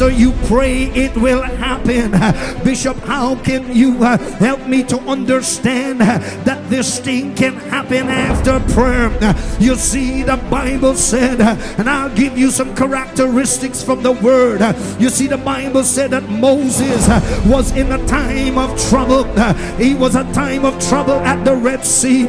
after you pray, it will happen. Bishop, how can you help me to understand that this thing can happen after prayer? You see, the Bible said, and I'll give you some characteristics from the word. You see, the Bible said that Moses was in a time of trouble. He was a time of trouble at the Red Sea.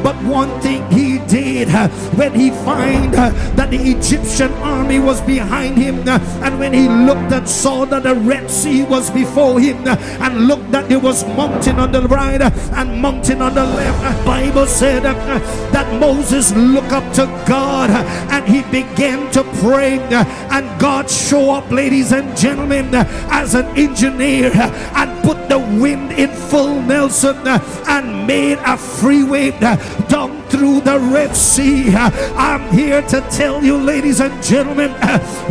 But one thing he did, when he find that the Egyptian army was behind him, and when he looked and saw that the Red Sea was before him, and looked that there was mountain on the right and mountain on the left, Bible said that Moses looked up to God and he began to pray, and God show up, ladies and gentlemen, as an engineer, and put the wind in full Nelson and made a freeway down through the Red Sea. I'm here to tell you, ladies and gentlemen,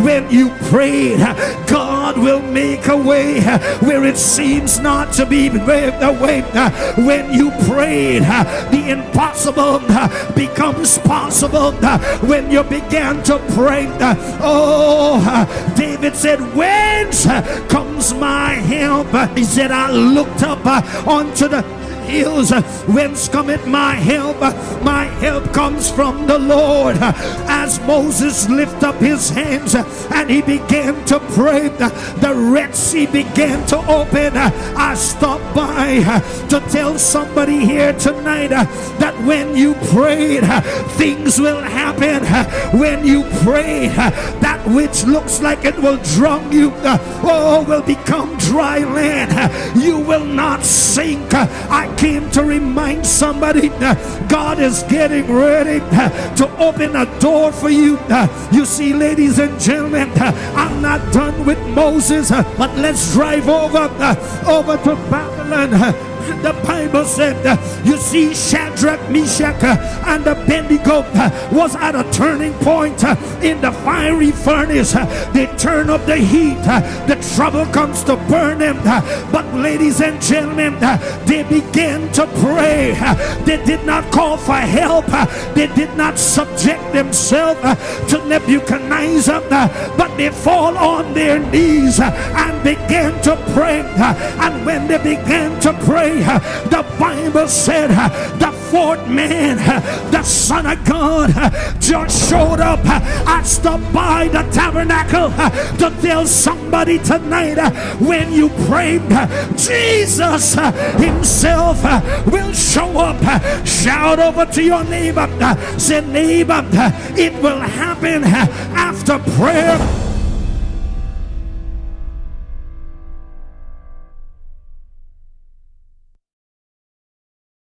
when you pray, God will make a way where it seems not to be a way. When you pray, the impossible becomes possible. When you began to pray, David said, whence comes my help? He said, I looked up onto the hills, whence cometh my help? My help comes from the Lord. As Moses lifted up his hands and he began to pray, the Red Sea began to open. I stopped by to tell somebody here tonight that when you prayed, things will happen. When you pray, that which looks like it will drown you will become dry land. You will not sink. I came to remind somebody, God is getting ready to open a door for you. You see, ladies and gentlemen, I'm not done with Moses, but let's drive over to Babylon. The Bible said, you see, Shadrach, Meshach, and Abednego was at a turning point in the fiery furnace. They turn up the heat. The trouble comes to burn them. But ladies and gentlemen, they began to pray. They did not call for help. They did not subject themselves to Nebuchadnezzar, but they fall on their knees and began to pray. And when they began to pray, the Bible said the fourth man, the Son of God, just showed up. I stopped by the tabernacle to tell somebody tonight, when you pray, Jesus himself will show up. Shout over to your neighbor, say, neighbor, it will happen after prayer.